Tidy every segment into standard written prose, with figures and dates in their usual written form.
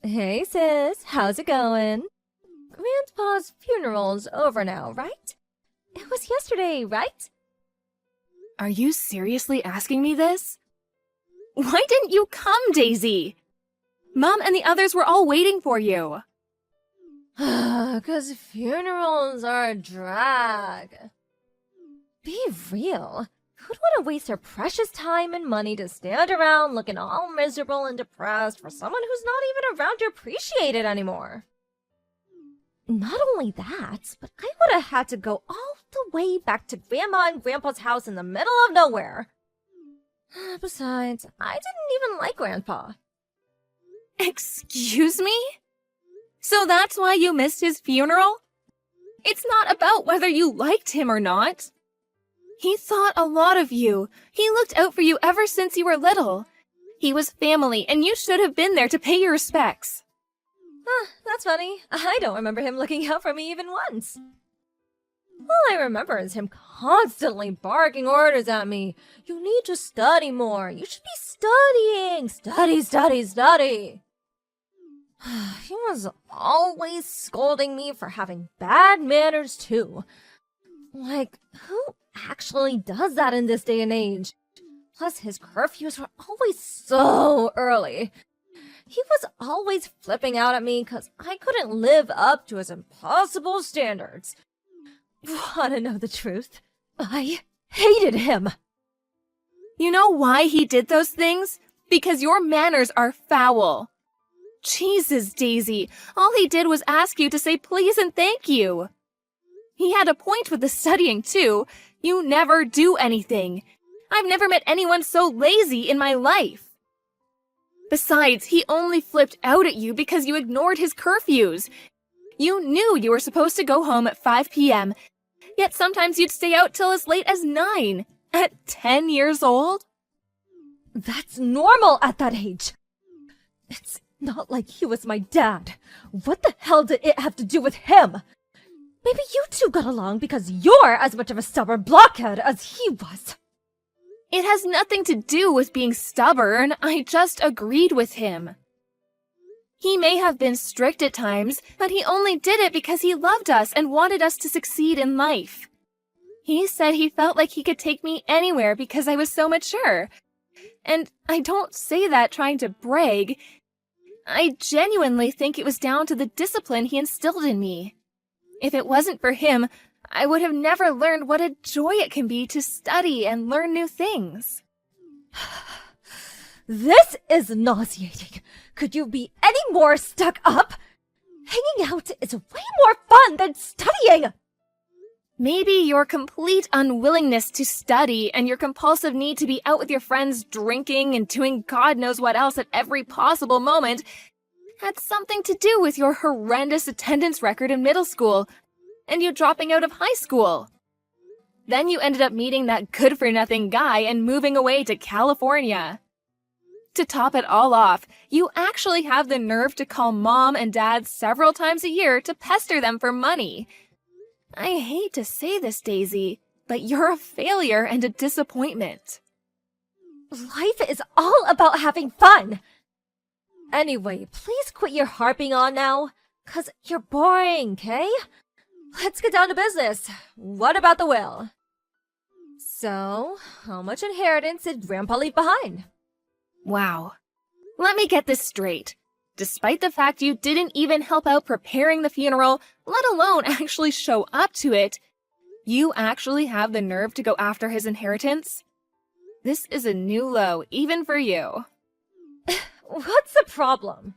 Hey sis, how's it going? Grandpa's funeral's over now, right? It was yesterday, right? Are you seriously asking me this? Why didn't you come, Daisy? Mom and the others were all waiting for you. 'Cause funerals are a drag. Be real. Who'd want to waste their precious time and money to stand around looking all miserable and depressed for someone who's not even around to appreciate it anymore? Not only that, but I would have had to go all the way back to Grandma and Grandpa's house in the middle of nowhere. Besides, I didn't even like Grandpa. Excuse me? So that's why you missed his funeral? It's not about whether you liked him or not. He thought a lot of you. He looked out for you ever since you were little. He was family, and you should have been there to pay your respects. That's funny. I don't remember him looking out for me even once. All I remember is him constantly barking orders at me. You need to study more. You should be studying. Study, study, study. He was always scolding me for having bad manners, too. Like, who actually does that in this day and age? Plus, his curfews were always so early. He was always flipping out at me because I couldn't live up to his impossible standards. Wanna know the truth? I hated him. You know why he did those things? Because your manners are foul. Jesus, Daisy, all he did was ask you to say please and thank you. He had a point with the studying, too. You never do anything. I've never met anyone so lazy in my life. Besides, he only flipped out at you because you ignored his curfews. You knew you were supposed to go home at 5 p.m., yet sometimes you'd stay out till as late as 9. At 10 years old? That's normal at that age. It's not like he was my dad. What the hell did it have to do with him? Maybe you two got along because you're as much of a stubborn blockhead as he was. It has nothing to do with being stubborn. I just agreed with him. He may have been strict at times, but he only did it because he loved us and wanted us to succeed in life. He said he felt like he could take me anywhere because I was so mature. And I don't say that trying to brag. I genuinely think it was down to the discipline he instilled in me. If it wasn't for him, I would have never learned what a joy it can be to study and learn new things. This is nauseating. Could you be any more stuck up? Hanging out is way more fun than studying. Maybe your complete unwillingness to study and your compulsive need to be out with your friends drinking and doing God knows what else at every possible moment had something to do with your horrendous attendance record in middle school and you dropping out of high school. Then you ended up meeting that good-for-nothing guy and moving away to California. To top it all off, you actually have the nerve to call Mom and Dad several times a year to pester them for money. I hate to say this, Daisy, but you're a failure and a disappointment. Life is all about having fun. Anyway, please quit your harping on now, 'cause you're boring, okay? Let's get down to business. What about the will? So, how much inheritance did Grandpa leave behind? Wow. Let me get this straight. Despite the fact you didn't even help out preparing the funeral, let alone actually show up to it, you actually have the nerve to go after his inheritance? This is a new low, even for you. What's the problem?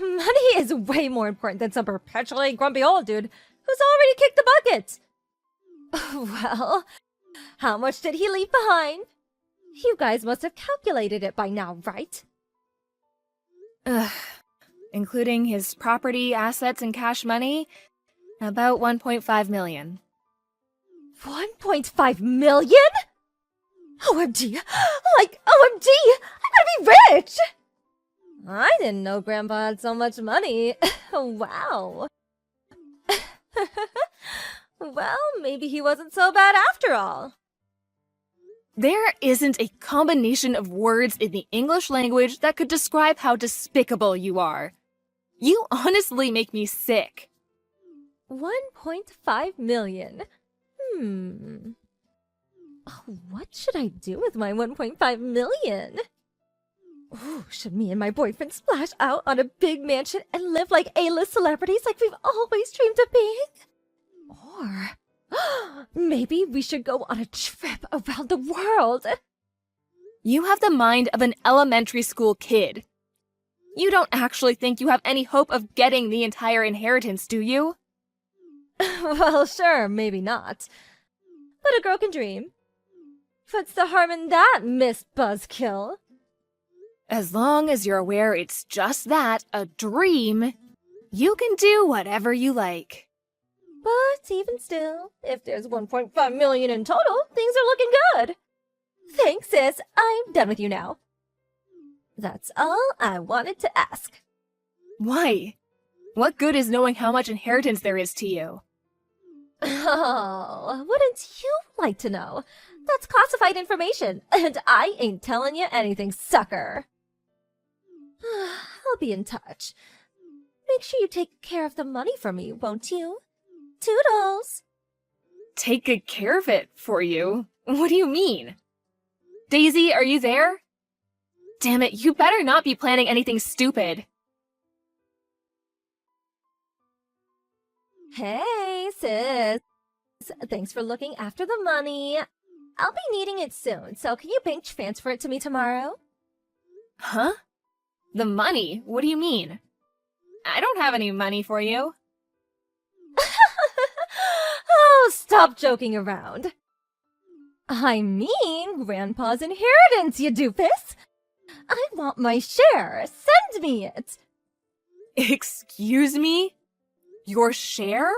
Money is way more important than some perpetually grumpy old dude who's already kicked the bucket. Well, how much did he leave behind? You guys must have calculated it by now, right? Including his property, assets, and cash money, about 1.5 million. 1.5 million? OMG! Like, OMG! I'm gonna be rich! I didn't know Grandpa had so much money. Wow. Well, maybe he wasn't so bad after all. There isn't a combination of words in the English language that could describe how despicable you are. You honestly make me sick. 1.5 million. Oh, what should I do with my 1.5 million? Ooh, should me and my boyfriend splash out on a big mansion and live like A-list celebrities like we've always dreamed of being? Or maybe we should go on a trip around the world. You have the mind of an elementary school kid. You don't actually think you have any hope of getting the entire inheritance, do you? Well, sure, maybe not. But a girl can dream. What's the harm in that, Miss Buzzkill? As long as you're aware it's just that, a dream, you can do whatever you like. But even still, if there's 1.5 million in total, things are looking good. Thanks, sis. I'm done with you now. That's all I wanted to ask. Why? What good is knowing how much inheritance there is to you? Oh, wouldn't you like to know? That's classified information, and I ain't telling you anything, sucker. I'll be in touch. Make sure you take care of the money for me, won't you? Toodles! Take good care of it for you? What do you mean? Daisy, are you there? Damn it, you better not be planning anything stupid. Hey, sis. Thanks for looking after the money. I'll be needing it soon, so can you bank transfer it to me tomorrow? Huh? The money? What do you mean? I don't have any money for you. Oh, stop joking around. I mean Grandpa's inheritance, you doofus. I want my share. Send me it. Excuse me? Your share?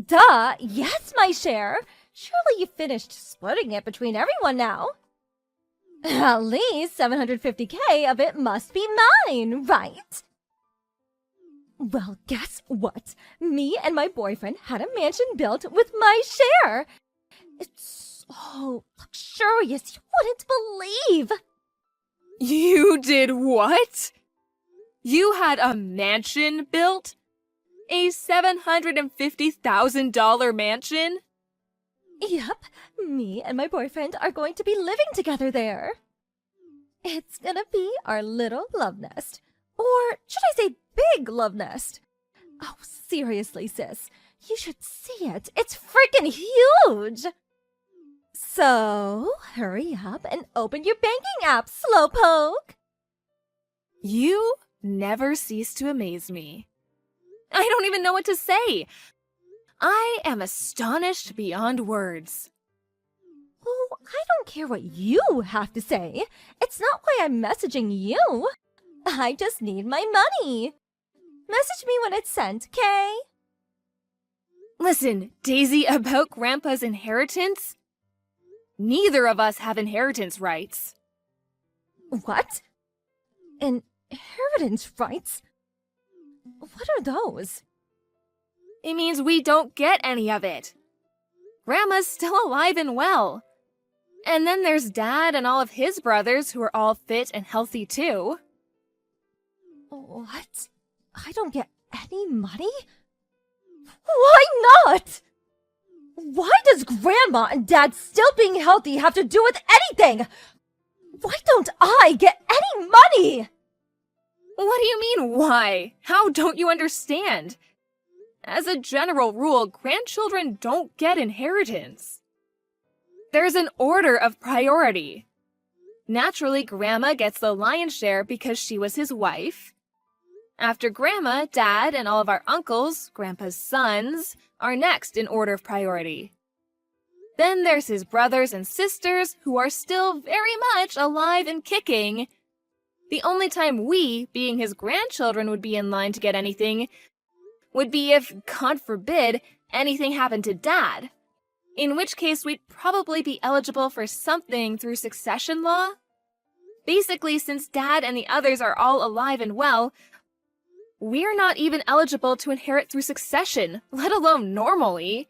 Duh, yes, my share. Surely you finished splitting it between everyone now. At least 750K of it must be mine, right? Well, guess what? Me and my boyfriend had a mansion built with my share. It's so luxurious you wouldn't believe. You did what? You had a mansion built? A $750,000 mansion? Yep, me and my boyfriend are going to be living together there. It's gonna be our little love nest. Or should I say big love nest? Oh, seriously, sis. You should see it. It's freaking huge! So, hurry up and open your banking app, Slowpoke! You never cease to amaze me. I don't even know what to say. I am astonished beyond words. Oh, I don't care what you have to say. It's not why I'm messaging you. I just need my money. Message me when it's sent, Kay? Listen, Daisy, about Grandpa's inheritance? Neither of us have inheritance rights. What? Inheritance rights? What are those? It means we don't get any of it. Grandma's still alive and well. And then there's Dad and all of his brothers who are all fit and healthy too. What? I don't get any money? Why not? Why does Grandma and Dad still being healthy have to do with anything? Why don't I get any money? What do you mean, why? How don't you understand? As a general rule, grandchildren don't get inheritance. There's an order of priority. Naturally, Grandma gets the lion's share because she was his wife. After Grandma, Dad, and all of our uncles, Grandpa's sons, are next in order of priority. Then there's his brothers and sisters who are still very much alive and kicking. The only time we, being his grandchildren, would be in line to get anything would be if, God forbid, anything happened to Dad. In which case we'd probably be eligible for something through succession law. Basically, since Dad and the others are all alive and well, we're not even eligible to inherit through succession, let alone normally.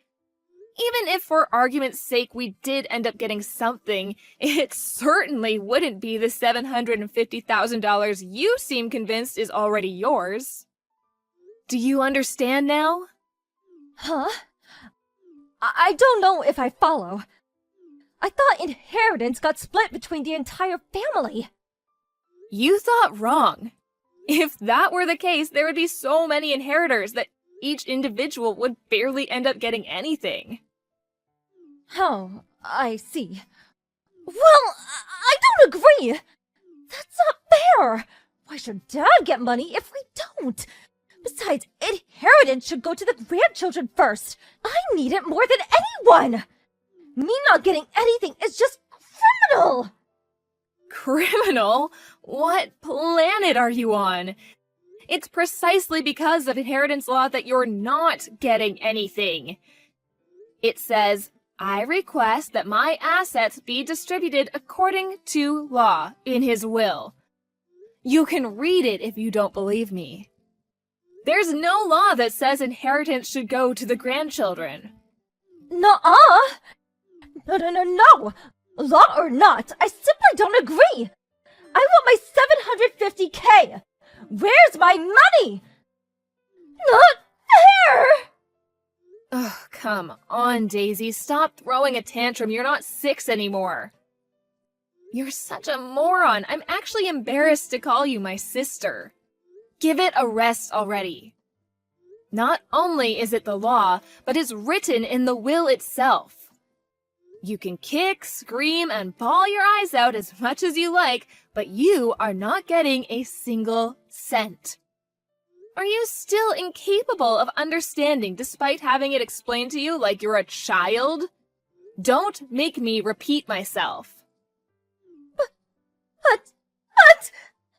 Even if for argument's sake we did end up getting something, it certainly wouldn't be the $750,000 you seem convinced is already yours. Do you understand now? Huh? I don't know if I follow. I thought inheritance got split between the entire family. You thought wrong. If that were the case, there would be so many inheritors that each individual would barely end up getting anything. Oh, I see. Well, I don't agree. That's not fair. Why should Dad get money if we don't? Besides, inheritance should go to the grandchildren first. I need it more than anyone. Me not getting anything is just criminal. Criminal? What planet are you on? It's precisely because of inheritance law that you're not getting anything. It says, I request that my assets be distributed according to law in his will. You can read it if you don't believe me. There's no law that says inheritance should go to the grandchildren. Nuh-uh. No. Law or not, I simply don't agree. I want my $750K. Where's my money? Not fair! Oh, come on, Daisy. Stop throwing a tantrum. You're not 6 anymore. You're such a moron. I'm actually embarrassed to call you my sister. Give it a rest already. Not only is it the law, but it's written in the will itself. You can kick, scream, and bawl your eyes out as much as you like, but you are not getting a single cent. Are you still incapable of understanding despite having it explained to you like you're a child? Don't make me repeat myself. But,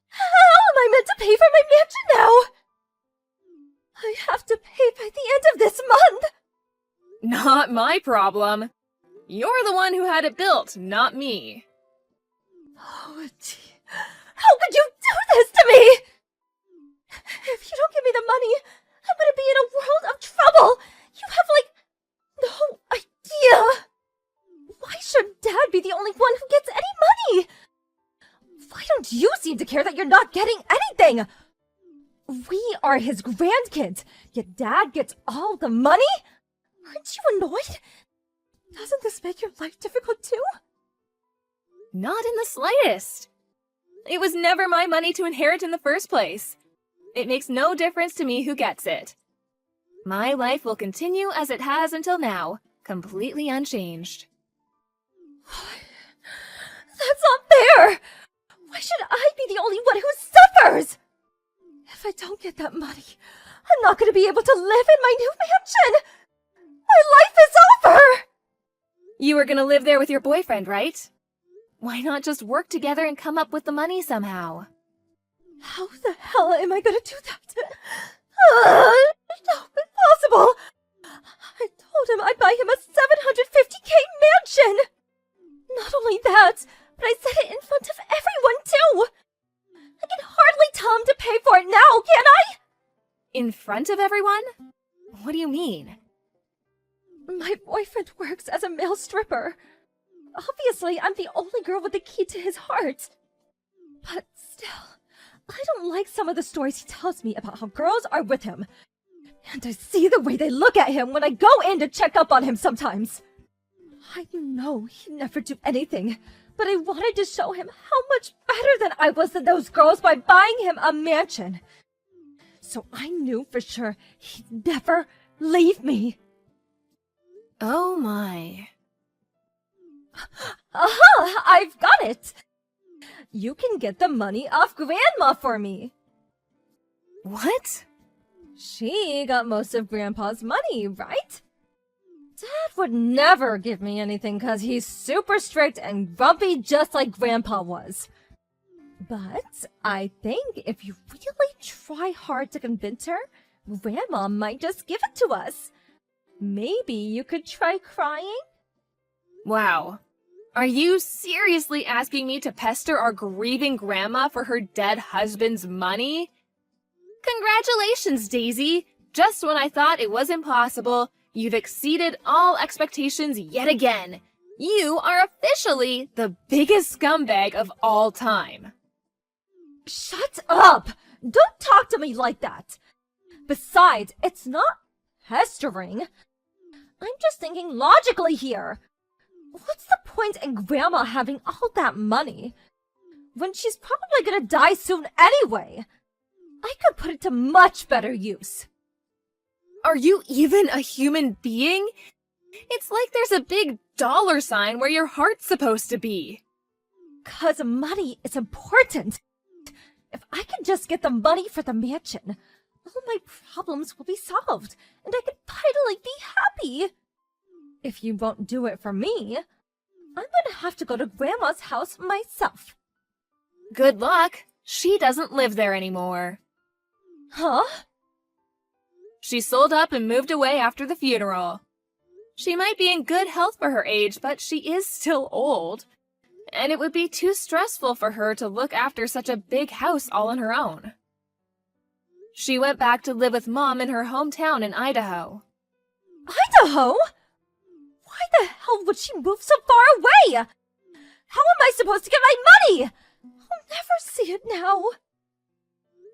how am I meant to pay for my mansion now? I have to pay by the end of this month. Not my problem. You're the one who had it built, not me. Oh, gee. How could you do this to me? If you don't give me the money, I'm gonna be in a world of trouble. You have, no idea. Why should Dad be the only one who gets any money? Why don't you seem to care that you're not getting anything? We are his grandkids, yet Dad gets all the money? Aren't you annoyed? Doesn't this make your life difficult too? Not in the slightest. It was never my money to inherit in the first place. It makes no difference to me who gets it. My life will continue as it has until now, completely unchanged. That's not fair! Why should I be the only one who suffers? If I don't get that money, I'm not going to be able to live in my new mansion! My life is over! You were gonna live there with your boyfriend, right? Why not just work together and come up with the money somehow? How the hell am I gonna do that? No, impossible! I told him I'd buy him a $750K mansion! Not only that, but I said it in front of everyone too! I can hardly tell him to pay for it now, can I? In front of everyone? What do you mean? My boyfriend works as a male stripper. Obviously, I'm the only girl with the key to his heart. But still, I don't like some of the stories he tells me about how girls are with him. And I see the way they look at him when I go in to check up on him sometimes. I know he'd never do anything, but I wanted to show him how much better than I was than those girls by buying him a mansion. So I knew for sure he'd never leave me. Oh my. Aha! I've got it! You can get the money off Grandma for me. What? She got most of Grandpa's money, right? Dad would never give me anything because he's super strict and grumpy just like Grandpa was. But I think if you really try hard to convince her, Grandma might just give it to us. Maybe you could try crying? Wow. Are you seriously asking me to pester our grieving grandma for her dead husband's money? Congratulations, Daisy! Just when I thought it was impossible, You've exceeded all expectations yet again. You are officially the biggest scumbag of all time. Shut up! Don't talk to me like that! Besides, it's not pestering. I'm just thinking logically here. What's the point in Grandma having all that money when she's probably gonna die soon anyway? I could put it to much better use. Are you even a human being? It's like there's a big dollar sign where your heart's supposed to be. 'Cause money is important. If I can just get the money for the mansion, all my problems will be solved, and I can finally be happy. If you won't do it for me, I'm gonna have to go to Grandma's house myself. Good luck. She doesn't live there anymore. Huh? She sold up and moved away after the funeral. She might be in good health for her age, but she is still old. And it would be too stressful for her to look after such a big house all on her own. She went back to live with Mom in her hometown in Idaho. Idaho? Why the hell would she move so far away? How am I supposed to get my money? I'll never see it now.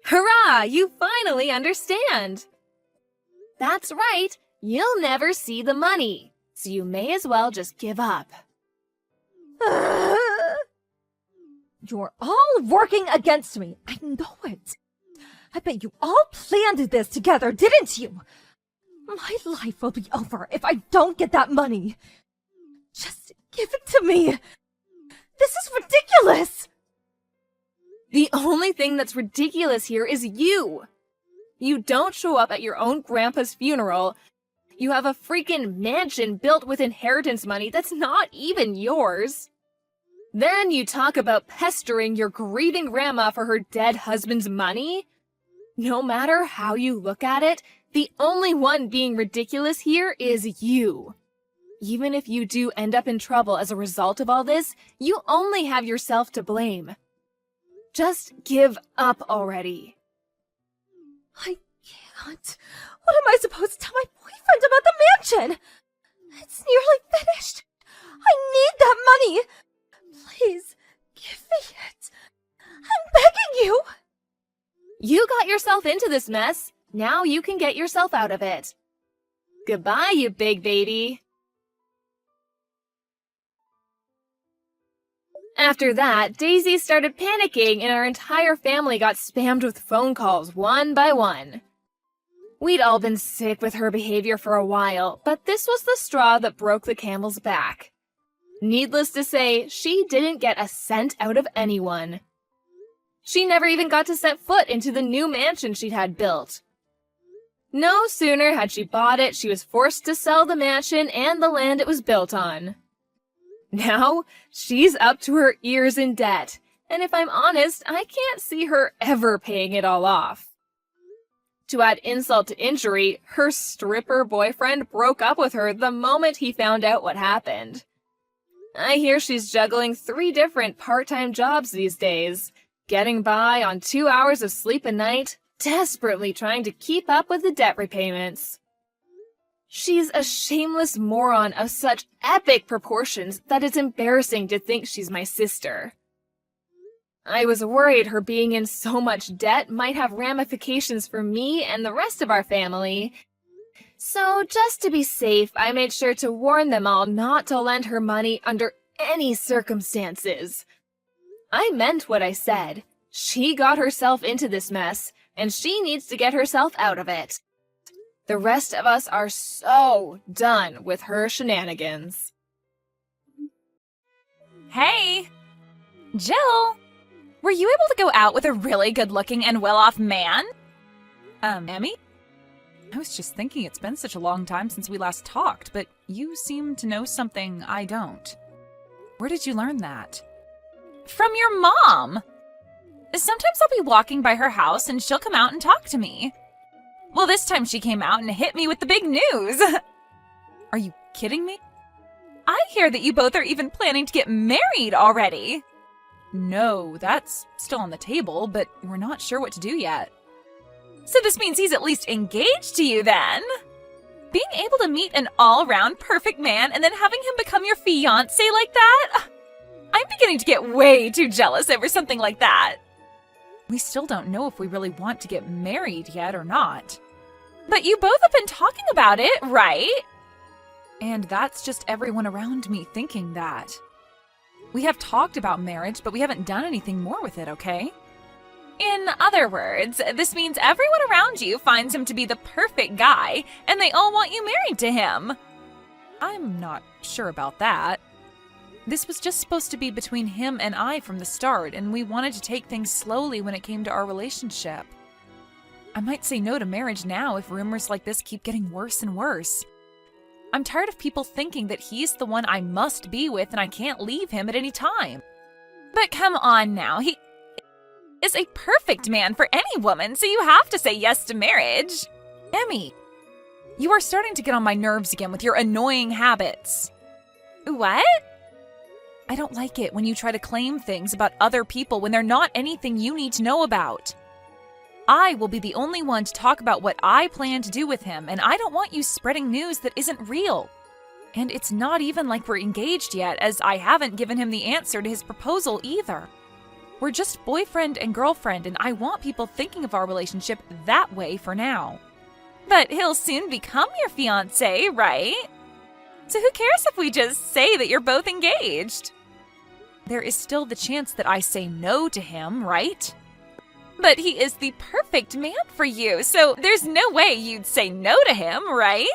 Hurrah! You finally understand! That's right, you'll never see the money, so you may as well just give up. You're all working against me. I know it. I bet you all planned this together, didn't you? My life will be over if I don't get that money. Just give it to me. This is ridiculous. The only thing that's ridiculous here is you. You don't show up at your own grandpa's funeral. You have a freaking mansion built with inheritance money that's not even yours. Then you talk about pestering your grieving grandma for her dead husband's money? No matter how you look at it, the only one being ridiculous here is you. Even if you do end up in trouble as a result of all this, you only have yourself to blame. Just give up already. I can't. What am I supposed to tell my boyfriend about the mansion? It's nearly finished. I need that money. Please, give me it. I'm begging you. You got yourself into this mess. Now you can get yourself out of it. Goodbye, you big baby. After that, Daisy started panicking and our entire family got spammed with phone calls one by one. We'd all been sick with her behavior for a while, but this was the straw that broke the camel's back. Needless to say, she didn't get a cent out of anyone. She never even got to set foot into the new mansion she'd had built. No sooner had she bought it, she was forced to sell the mansion and the land it was built on. Now, she's up to her ears in debt, and if I'm honest, I can't see her ever paying it all off. To add insult to injury, her stripper boyfriend broke up with her the moment he found out what happened. I hear she's juggling 3 different part-time jobs these days, getting by on 2 hours of sleep a night, desperately trying to keep up with the debt repayments. She's a shameless moron of such epic proportions that it's embarrassing to think she's my sister. I was worried her being in so much debt might have ramifications for me and the rest of our family. So just to be safe, I made sure to warn them all not to lend her money under any circumstances. I meant what I said. She got herself into this mess, and she needs to get herself out of it. The rest of us are so done with her shenanigans. Hey! Jill! Were you able to go out with a really good-looking and well-off man? Emmy? I was just thinking it's been such a long time since we last talked, but you seem to know something I don't. Where did you learn that? From your mom! Sometimes I'll be walking by her house and she'll come out and talk to me. Well, this time she came out and hit me with the big news. Are you kidding me? I hear that you both are even planning to get married already. No, that's still on the table, but we're not sure what to do yet. So this means he's at least engaged to you then? Being able to meet an all-round perfect man and then having him become your fiancé like that? I'm beginning to get way too jealous over something like that. We still don't know if we really want to get married yet or not. But you both have been talking about it, right? And that's just everyone around me thinking that. We have talked about marriage, but we haven't done anything more with it, okay? In other words, this means everyone around you finds him to be the perfect guy, and they all want you married to him. I'm not sure about that. This was just supposed to be between him and I from the start, and we wanted to take things slowly when it came to our relationship. I might say no to marriage now if rumors like this keep getting worse and worse. I'm tired of people thinking that he's the one I must be with and I can't leave him at any time. But come on now, he is a perfect man for any woman, so you have to say yes to marriage. Emmy, you are starting to get on my nerves again with your annoying habits. What? I don't like it when you try to claim things about other people when they're not anything you need to know about. I will be the only one to talk about what I plan to do with him, and I don't want you spreading news that isn't real. And it's not even like we're engaged yet, as I haven't given him the answer to his proposal either. We're just boyfriend and girlfriend, and I want people thinking of our relationship that way for now. But he'll soon become your fiancé, right? So who cares if we just say that you're both engaged? There is still the chance that I say no to him, right? But he is the perfect man for you, so there's no way you'd say no to him, right?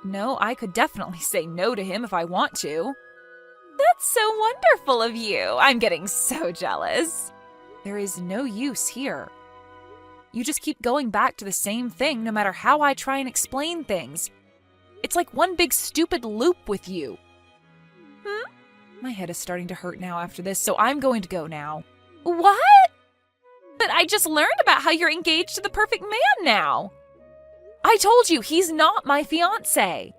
No, I could definitely say no to him if I want to. That's so wonderful of you. I'm getting so jealous. There is no use here. You just keep going back to the same thing no matter how I try and explain things. It's like one big stupid loop with you. My head is starting to hurt now after this, so I'm going to go now. What? But I just learned about how you're engaged to the perfect man now. I told you, he's not my fiancé.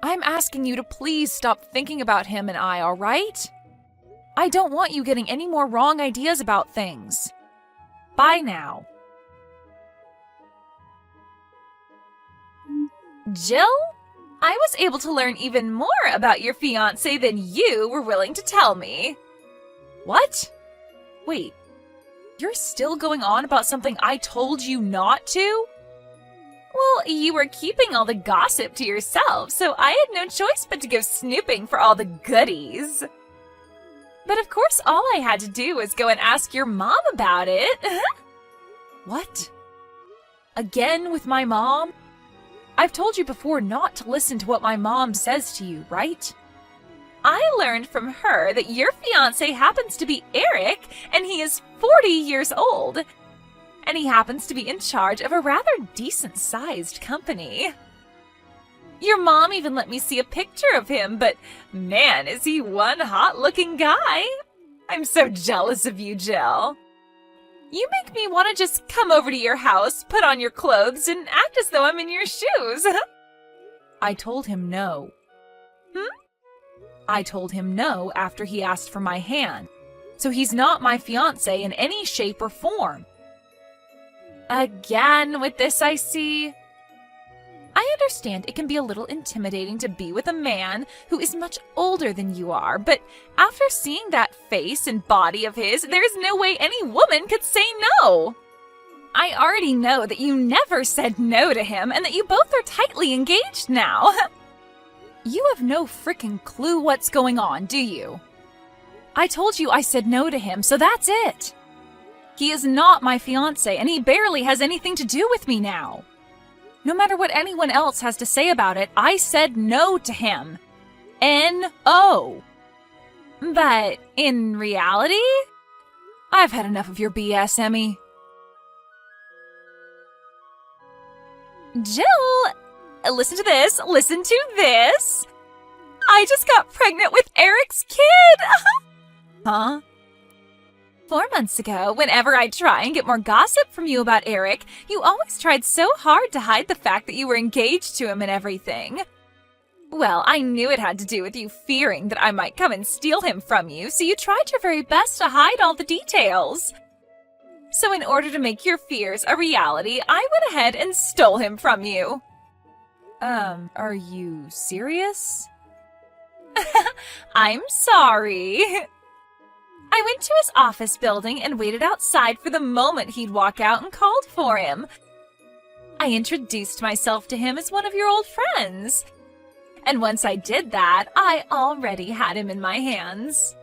I'm asking you to please stop thinking about him and I, all right? I don't want you getting any more wrong ideas about things. Bye now. Jill? I was able to learn even more about your fiancé than you were willing to tell me. What? Wait, you're still going on about something I told you not to? Well, you were keeping all the gossip to yourself, so I had no choice but to go snooping for all the goodies. But of course, all I had to do was go and ask your mom about it. What? Again with my mom? I've told you before not to listen to what my mom says to you, right? I learned from her that your fiancé happens to be Eric, and he is 40 years old. And he happens to be in charge of a rather decent-sized company. Your mom even let me see a picture of him, but man, is he one hot-looking guy. I'm so jealous of you, Jill. You make me want to just come over to your house, put on your clothes, and act as though I'm in your shoes. I told him no. I told him no after he asked for my hand, so he's not my fiancé in any shape or form. Again with this, I see. I understand it can be a little intimidating to be with a man who is much older than you are, but after seeing that face and body of his, there's no way any woman could say no. I already know that you never said no to him and that you both are tightly engaged now. You have no frickin' clue what's going on, do you? I told you I said no to him, so that's it. He is not my fiancé, and he barely has anything to do with me now. No matter what anyone else has to say about it, I said no to him. N-O. But in reality, I've had enough of your BS, Emmy. Jill, listen to this. Listen to this. I just got pregnant with Eric's kid. Huh? 4 months ago, whenever I'd try and get more gossip from you about Eric, you always tried so hard to hide the fact that you were engaged to him and everything. Well, I knew it had to do with you fearing that I might come and steal him from you, so you tried your very best to hide all the details. So in order to make your fears a reality, I went ahead and stole him from you. Are you serious? I'm sorry. I went to his office building and waited outside for the moment he'd walk out and called for him. I introduced myself to him as one of your old friends. And once I did that, I already had him in my hands.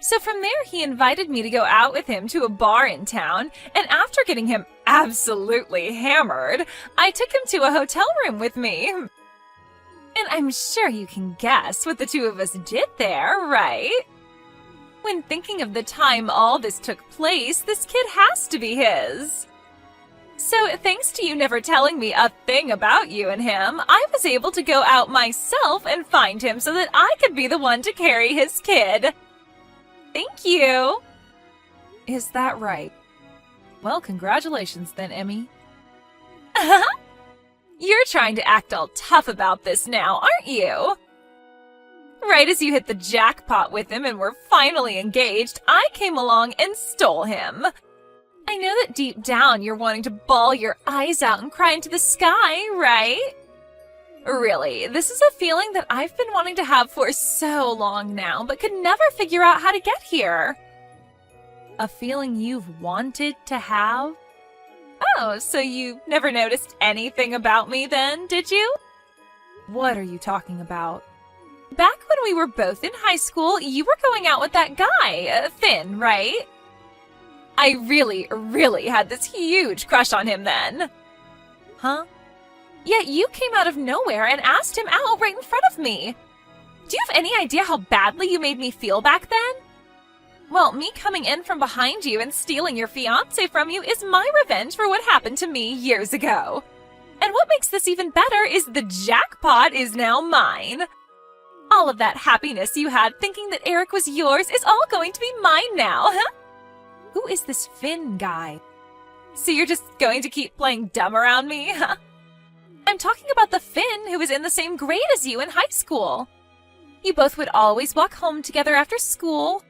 So from there, he invited me to go out with him to a bar in town, and after getting him absolutely hammered, I took him to a hotel room with me. And I'm sure you can guess what the two of us did there, right? When thinking of the time all this took place, this kid has to be his. So thanks to you never telling me a thing about you and him, I was able to go out myself and find him so that I could be the one to carry his kid. Thank you. Is that right? Well, congratulations then, Emmy. You're trying to act all tough about this now, aren't you? Right as you hit the jackpot with him and were finally engaged, I came along and stole him. I know that deep down you're wanting to bawl your eyes out and cry into the sky, right? Really, this is a feeling that I've been wanting to have for so long now, but could never figure out how to get here. A feeling you've wanted to have? Oh, so you never noticed anything about me then, did you? What are you talking about? Back when we were both in high school, you were going out with that guy, Finn, right? I really had this huge crush on him then. Huh? Yet you came out of nowhere and asked him out right in front of me. Do you have any idea how badly you made me feel back then? Well, me coming in from behind you and stealing your fiancé from you is my revenge for what happened to me years ago. And what makes this even better is the jackpot is now mine. All of that happiness you had thinking that Eric was yours is all going to be mine now, huh? Who is this Finn guy? So you're just going to keep playing dumb around me, huh? I'm talking about the Finn who was in the same grade as you in high school. You both would always walk home together after school,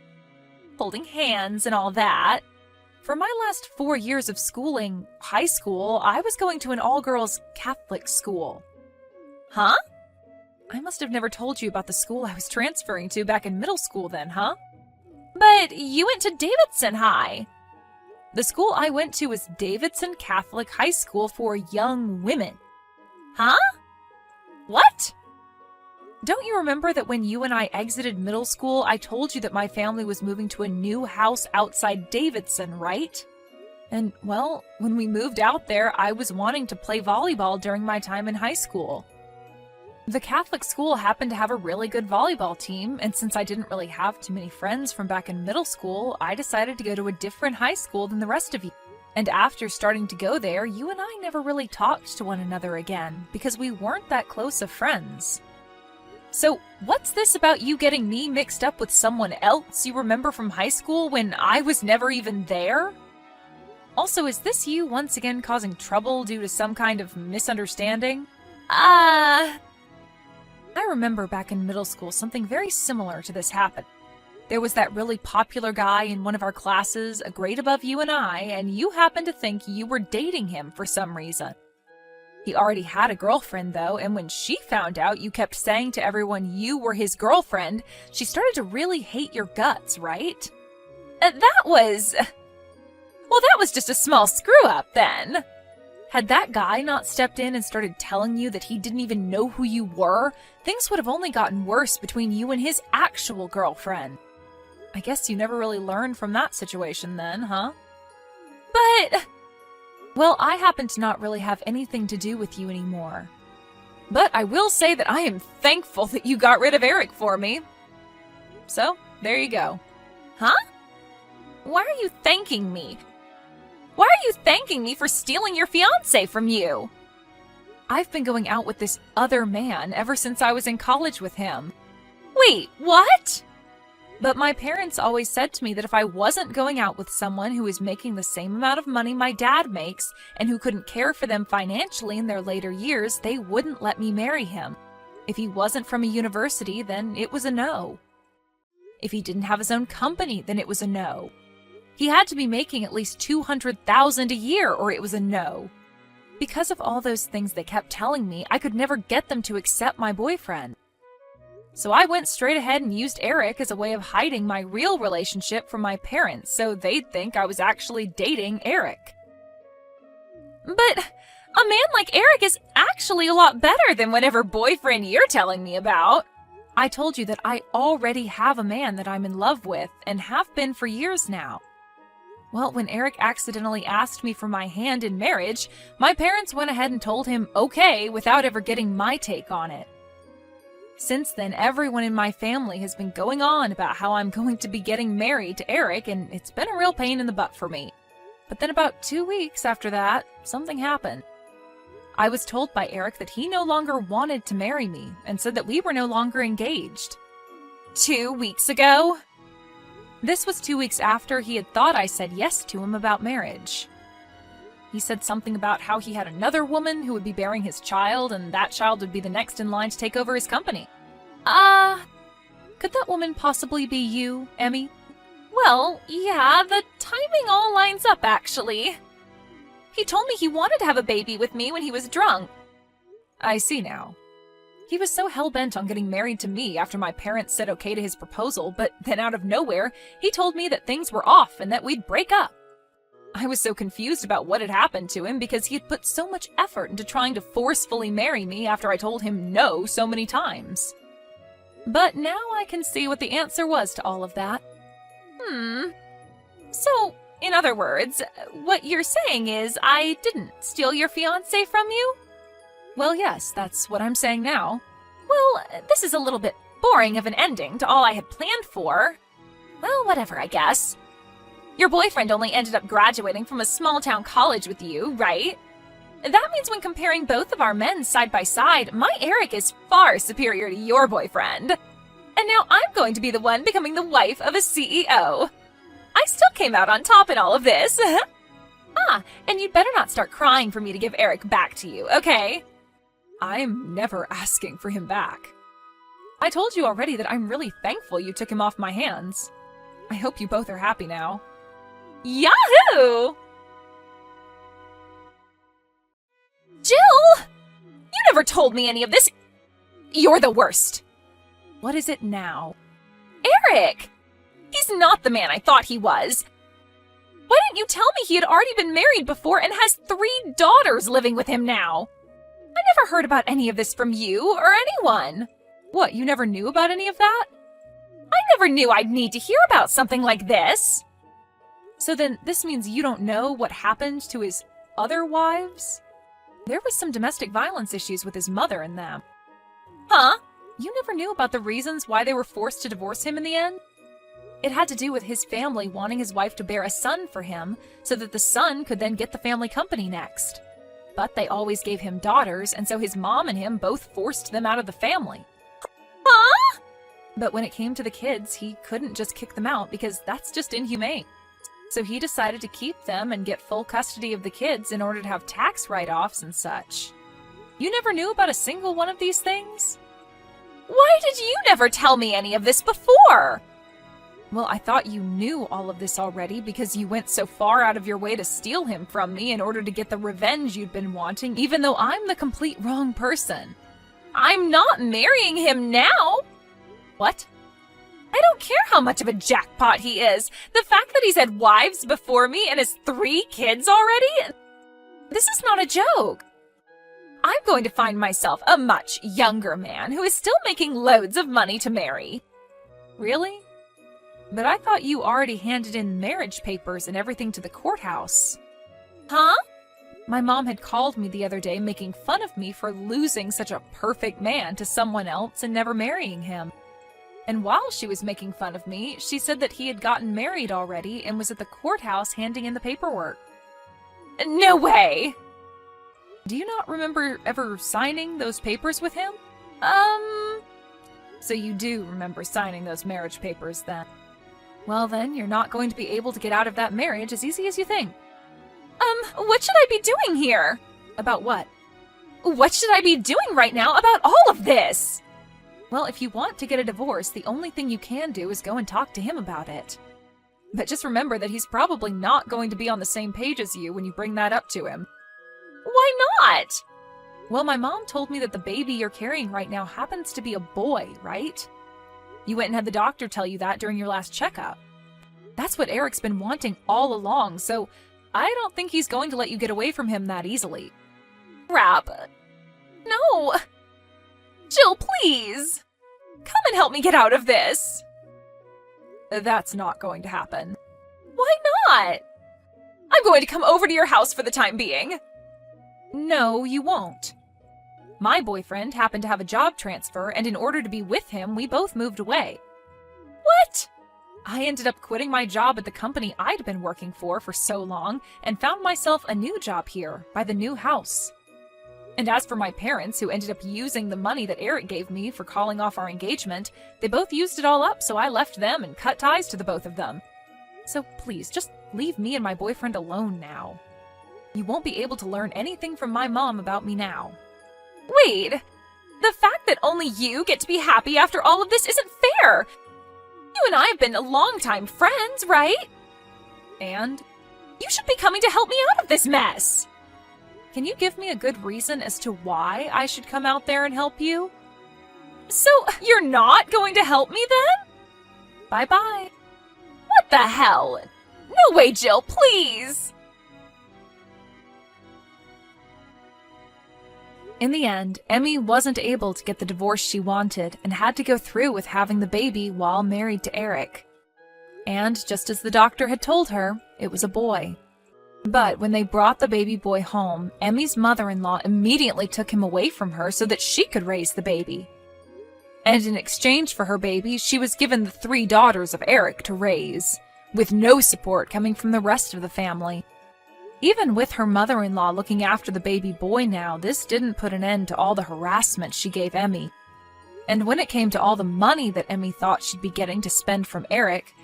holding hands and all that. For my last 4 years of schooling, high school, I was going to an all-girls Catholic school. Huh? I must have never told you about the school I was transferring to back in middle school then, huh? But you went to Davidson High. The school I went to was Davidson Catholic High School for young women. Huh? What? Don't you remember that when you and I exited middle school, I told you that my family was moving to a new house outside Davidson, right? And, well, when we moved out there, I was wanting to play volleyball during my time in high school. The Catholic school happened to have a really good volleyball team, and since I didn't really have too many friends from back in middle school, I decided to go to a different high school than the rest of you. And after starting to go there, you and I never really talked to one another again, because we weren't that close of friends. So, what's this about you getting me mixed up with someone else you remember from high school when I was never even there? Also, is this you once again causing trouble due to some kind of misunderstanding? I remember back in middle school something very similar to this happened. There was that really popular guy in one of our classes, a grade above you and you happened to think you were dating him for some reason. He already had a girlfriend, though, and when she found out you kept saying to everyone you were his girlfriend, she started to really hate your guts, right? That was just a small screw-up, then. Had that guy not stepped in and started telling you that he didn't even know who you were, things would have only gotten worse between you and his actual girlfriend. I guess you never really learned from that situation then, huh? But... well, I happen to not really have anything to do with you anymore. But I will say that I am thankful that you got rid of Eric for me. So, there you go. Huh? Why are you thanking me? Why are you thanking me for stealing your fiancé from you? I've been going out with this other man ever since I was in college with him. Wait, what? But my parents always said to me that if I wasn't going out with someone who was making the same amount of money my dad makes and who couldn't care for them financially in their later years, they wouldn't let me marry him. If he wasn't from a university, then it was a no. If he didn't have his own company, then it was a no. He had to be making at least $200,000 a year or it was a no. Because of all those things they kept telling me, I could never get them to accept my boyfriend. So I went straight ahead and used Eric as a way of hiding my real relationship from my parents so they'd think I was actually dating Eric. But a man like Eric is actually a lot better than whatever boyfriend you're telling me about. I told you that I already have a man that I'm in love with and have been for years now. Well, when Eric accidentally asked me for my hand in marriage, my parents went ahead and told him okay without ever getting my take on it. Since then, everyone in my family has been going on about how I'm going to be getting married to Eric, and it's been a real pain in the butt for me. But then about 2 weeks after that, something happened. I was told by Eric that he no longer wanted to marry me and said that we were no longer engaged. 2 weeks ago? This was 2 weeks after he had thought I said yes to him about marriage. He said something about how he had another woman who would be bearing his child, and that child would be the next in line to take over his company. Could that woman possibly be you, Emmy? Well, yeah, the timing all lines up, actually. He told me he wanted to have a baby with me when he was drunk. I see now. He was so hell-bent on getting married to me after my parents said okay to his proposal, but then out of nowhere, he told me that things were off and that we'd break up. I was so confused about what had happened to him because he had put so much effort into trying to forcefully marry me after I told him no so many times. But now I can see what the answer was to all of that. So, in other words, what you're saying is I didn't steal your fiancé from you? Well, yes, that's what I'm saying now. Well, this is a little bit boring of an ending to all I had planned for. Well, whatever, I guess. Your boyfriend only ended up graduating from a small-town college with you, right? That means when comparing both of our men side by side, my Eric is far superior to your boyfriend. And now I'm going to be the one becoming the wife of a CEO. I still came out on top in all of this. And you'd better not start crying for me to give Eric back to you, okay? I'm never asking for him back. I told you already that I'm really thankful you took him off my hands. I hope you both are happy now. Yahoo! Jill! You never told me any of this. You're the worst. What is it now? Eric! He's not the man I thought he was. Why didn't you tell me he had already been married before and has 3 daughters living with him now? I never heard about any of this from you or anyone. What, you never knew about any of that? I never knew I'd need to hear about something like this. So then this means you don't know what happened to his other wives? There was some domestic violence issues with his mother and them. Huh? You never knew about the reasons why they were forced to divorce him in the end? It had to do with his family wanting his wife to bear a son for him so that the son could then get the family company next. But they always gave him daughters, and so his mom and him both forced them out of the family. Huh? But when it came to the kids, he couldn't just kick them out because that's just inhumane. So he decided to keep them and get full custody of the kids in order to have tax write-offs and such. You never knew about a single one of these things? Why did you never tell me any of this before? Well, I thought you knew all of this already because you went so far out of your way to steal him from me in order to get the revenge you'd been wanting, even though I'm the complete wrong person. I'm not marrying him now! What? I don't care how much of a jackpot he is. The fact that he's had wives before me and has 3 kids already? This is not a joke. I'm going to find myself a much younger man who is still making loads of money to marry. Really? But I thought you already handed in marriage papers and everything to the courthouse. Huh? My mom had called me the other day making fun of me for losing such a perfect man to someone else and never marrying him. And while she was making fun of me, she said that he had gotten married already and was at the courthouse handing in the paperwork. No way! Do you not remember ever signing those papers with him? So you do remember signing those marriage papers then? Well then, you're not going to be able to get out of that marriage as easy as you think. What should I be doing here? About what? What should I be doing right now about all of this? Well, if you want to get a divorce, the only thing you can do is go and talk to him about it. But just remember that he's probably not going to be on the same page as you when you bring that up to him. Why not? Well, my mom told me that the baby you're carrying right now happens to be a boy, right? You went and had the doctor tell you that during your last checkup. That's what Eric's been wanting all along, so I don't think he's going to let you get away from him that easily. Crap. No. Jill, please. Come and help me get out of this. That's not going to happen. Why not? I'm going to come over to your house for the time being. No, you won't. My boyfriend happened to have a job transfer, and in order to be with him, we both moved away. What? I ended up quitting my job at the company I'd been working for so long and found myself a new job here, by the new house. And as for my parents, who ended up using the money that Eric gave me for calling off our engagement, they both used it all up, so I left them and cut ties to the both of them. So please, just leave me and my boyfriend alone now. You won't be able to learn anything from my mom about me now. Wait! The fact that only you get to be happy after all of this isn't fair! You and I have been longtime friends, right? And you should be coming to help me out of this mess! Can you give me a good reason as to why I should come out there and help you? So, you're not going to help me then? Bye-bye. What the hell? No way, Jill, please! In the end, Emmy wasn't able to get the divorce she wanted and had to go through with having the baby while married to Eric. And just as the doctor had told her, it was a boy. But when they brought the baby boy home, Emmy's mother-in-law immediately took him away from her so that she could raise the baby. And in exchange for her baby, she was given the 3 daughters of Eric to raise, with no support coming from the rest of the family. Even with her mother-in-law looking after the baby boy now, this didn't put an end to all the harassment she gave Emmy. And when it came to all the money that Emmy thought she'd be getting to spend from Eric,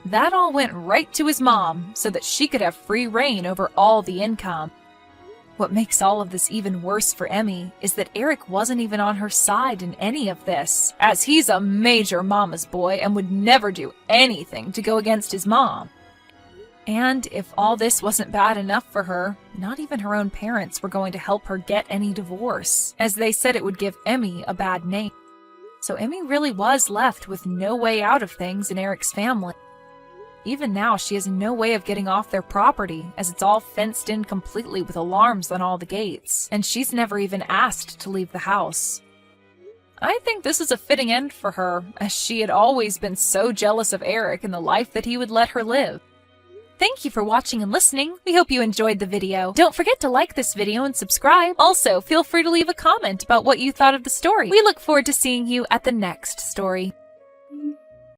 that all went right to his mom so that she could have free reign over all the income. What makes all of this even worse for Emmy is that Eric wasn't even on her side in any of this, as he's a major mama's boy and would never do anything to go against his mom. And if all this wasn't bad enough for her, not even her own parents were going to help her get any divorce, as they said it would give Emmy a bad name. So Emmy really was left with no way out of things in Eric's family. Even now, she has no way of getting off their property, as it's all fenced in completely with alarms on all the gates, and she's never even asked to leave the house. I think this is a fitting end for her, as she had always been so jealous of Eric and the life that he would let her live. Thank you for watching and listening. We hope you enjoyed the video. Don't forget to like this video and subscribe. Also, feel free to leave a comment about what you thought of the story. We look forward to seeing you at the next story.